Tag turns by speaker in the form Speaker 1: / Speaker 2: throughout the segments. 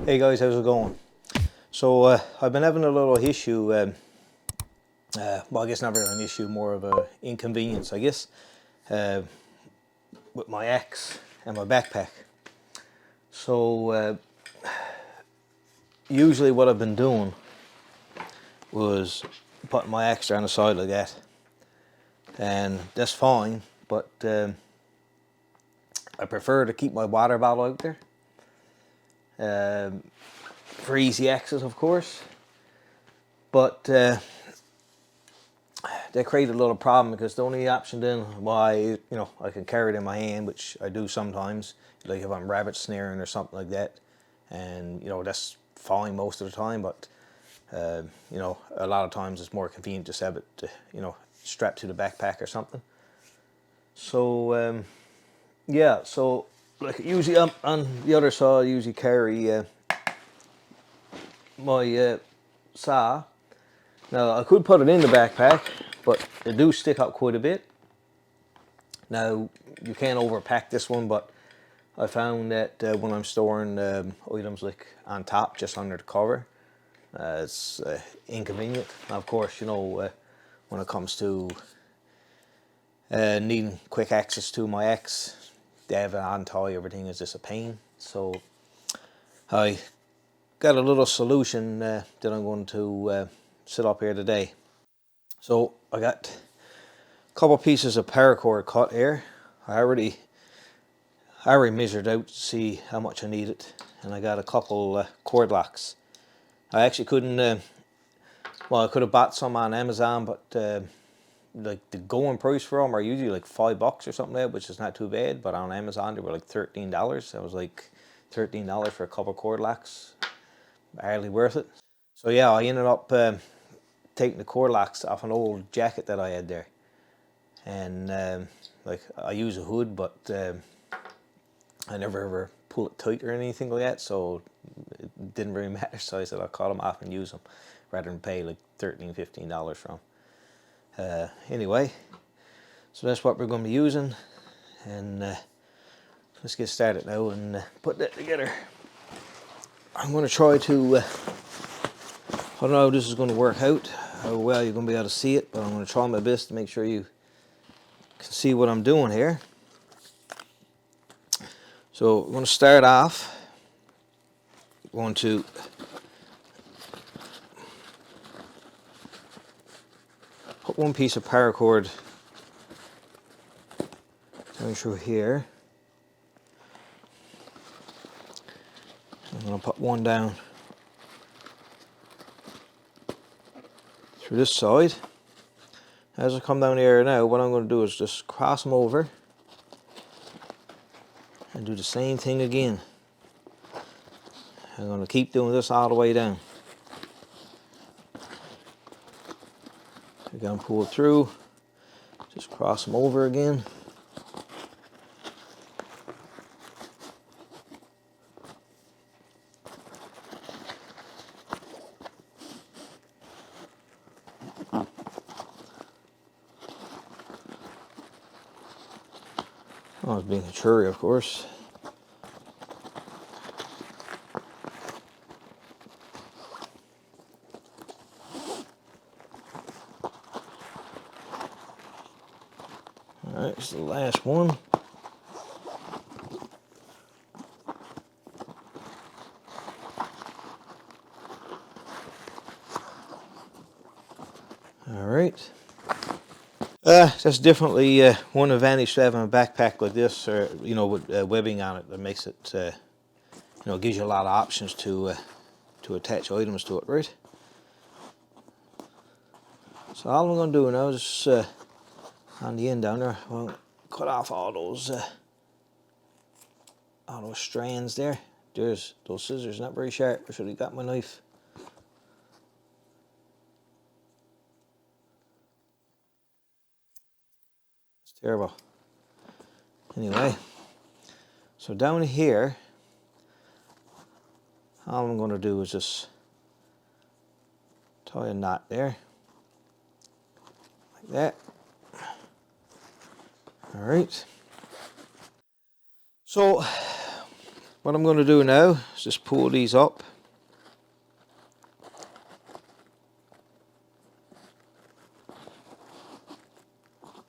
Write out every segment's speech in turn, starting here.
Speaker 1: Hey guys, how's it going? So I've been having a little issue, well I guess not really an issue, more of a inconvenience I guess, uh, with my axe and my backpack. So usually what I've been doing was putting my axe down the side like that, and that's fine, but I prefer to keep my water bottle out there, for easy access of course, but they create a little problem because the only option then why I can carry it in my hand, which I do sometimes, like if I'm rabbit snaring or something like that, and that's fine most of the time, but a lot of times it's more convenient just to have it strapped to the backpack or something. So yeah, so like usually on the other side I usually carry my saw. Now I could put it in the backpack, but they do stick up quite a bit. Now you can't overpack this one, but I found that when I'm storing items like on top, just under the cover, it's inconvenient. Now, of course, when it comes to needing quick access to my axe, they have an on tie, everything is just a pain. So I got a little solution that I'm going to set up here today. So I got a couple pieces of paracord cut here. I already measured out to see how much I needed, and I got a couple cord locks. I actually couldn't, well I could have bought some on Amazon, but like the going price for them are usually like $5 or something like that, which is not too bad, but on Amazon they were like $13. I was like, $13 for a couple cord locks, hardly worth it. So yeah, I ended up taking the cord locks off an old jacket that I had there, and like I use a hood, but I never ever pull it tight or anything like that, so it didn't really matter. So I said I'll cut them off and use them rather than pay like $13–15 for them. Anyway, so that's what we're going to be using, and let's get started now and put that together. I'm going to try to, I don't know how this is going to work out, how well you're going to be able to see it, but I'm going to try my best to make sure you can see what I'm doing here. So we're going to start off, going to put one piece of paracord down through here. I'm going to put one down through this side. As I come down here now, what I'm going to do is just cross them over and do the same thing again. I'm going to keep doing this all the way down. Again, pull it through, just cross them over again. Oh, it's being a churry, of course. Alright, this is the last one. Alright. That's definitely one advantage to having a backpack like this, or with webbing on it, that makes it, gives you a lot of options to attach items to it, right? So all I'm going to do now is on the end down there, I'll cut off all those strands there. There's those scissors, not very sharp. I should have got my knife. It's terrible. Anyway, so down here, all I'm going to do is just tie a knot there, like that. Alright. So what I'm going to do now is just pull these up.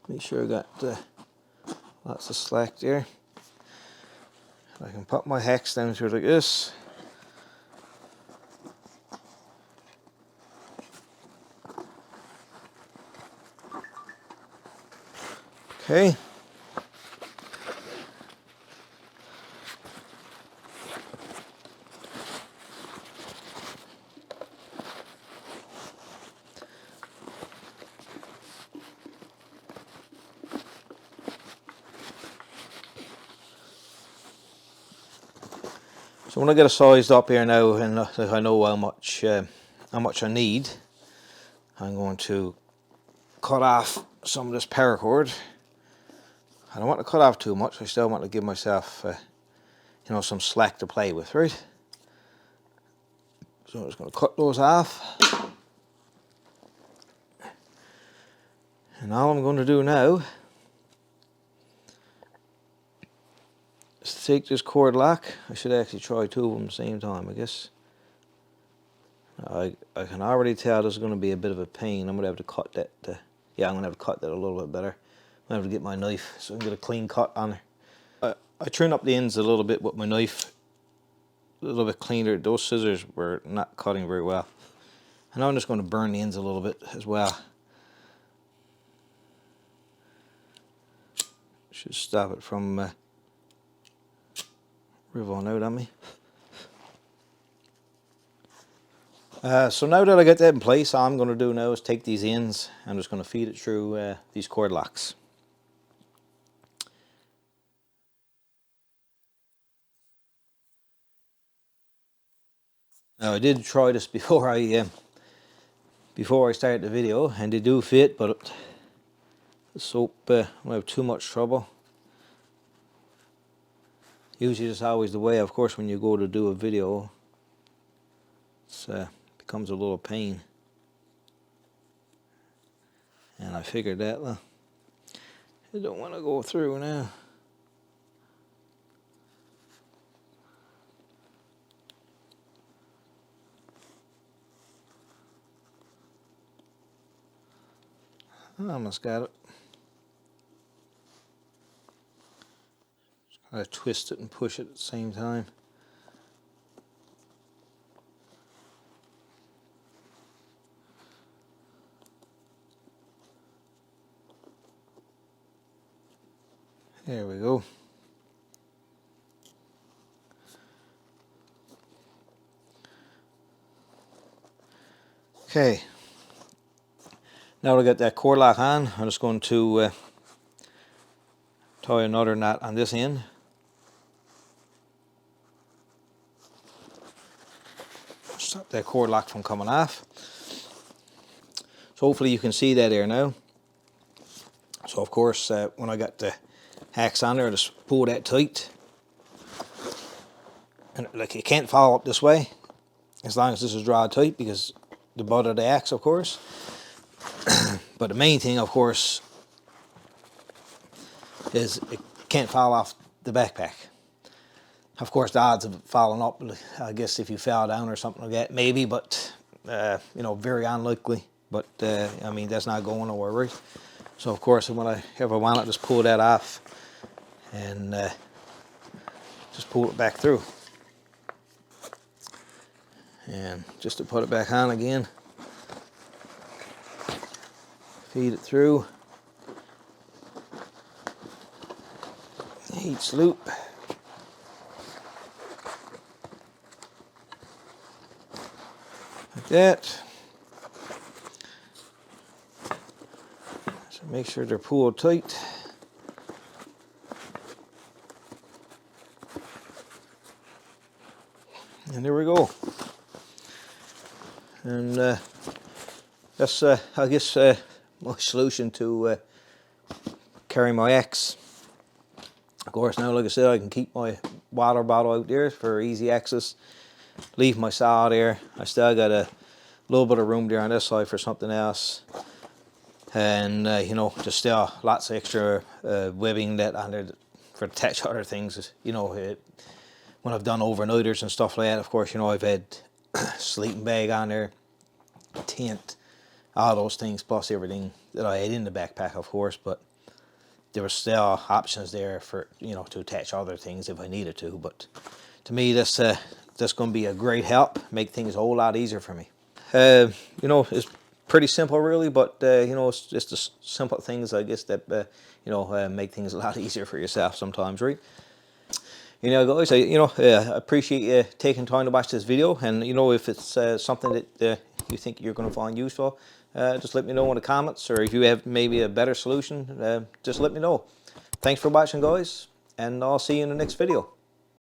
Speaker 1: Make sure I got lots of slack there. I can pop my hex down through like this. Okay. So when I get it sized up here now, and I know how much I need, I'm going to cut off some of this paracord. I don't want to cut off too much. I still want to give myself, you know, some slack to play with, right? So I'm just going to cut those off. And all I'm going to do now is take this cord lock. I should actually try two of them at the same time, I guess. I can already tell this is going to be a bit of a pain. I'm going to have to cut that. Yeah, I'm going to have to cut that a little bit better. I'm going to have to get my knife so I can get a clean cut on her. I trim up the ends a little bit with my knife, a little bit cleaner. Those scissors were not cutting very well. And now I'm just going to burn the ends a little bit as well. Should stop it from revolving out on me. So now that I got that in place, all I'm going to do now is take these ends. I'm just going to feed it through these cord locks. Now I did try this before I started the video, and they do fit, but the soap will have too much trouble. Usually it's always the way, of course, when you go to do a video, it becomes a little pain. And I figured that, well, I don't want to go through now. I almost got it. Just gotta twist it and push it at the same time. There we go. Okay. Now that I got that cord lock on, I'm just going to tie another knot on this end. Stop that cord lock from coming off. So hopefully you can see that there now. So of course, when I got the hex on there, I just pull that tight. And like, it can't fall up this way as long as this is drawn tight, because the butt of the axe, of course. But the main thing, of course, is it can't fall off the backpack. Of course, the odds of it falling up, I guess if you fell down or something like that, maybe, but you know, very unlikely. But I mean, that's not going nowhere, right? So of course, when I ever want it, just pull that off and just pull it back through. And just to put it back on again, feed it through each loop. Like that. So make sure they're pulled tight. And there we go. And that's, I guess, my solution to carry my axe. Of course, now, like I said, I can keep my water bottle out there for easy access. Leave my saw there. I still got a little bit of room there on this side for something else. And, you know, just still lots of extra webbing that on there for attach other things. You know, when I've done overnighters and stuff like that, of course, you know, I've had sleeping bag on there, tent, all those things, plus everything that I had in the backpack, of course. But there were still options there for, you know, to attach other things if I needed to. But to me, this going to be a great help, make things a whole lot easier for me. You know, it's pretty simple really, but you know, it's just the simple things, I guess, that you know, make things a lot easier for yourself sometimes, right? You know, guys, I appreciate you taking time to watch this video, and you know, if it's something that you think you're going to find useful, just let me know in the comments, or if you have maybe a better solution, just let me know. Thanks for watching, guys, and I'll see you in the next video.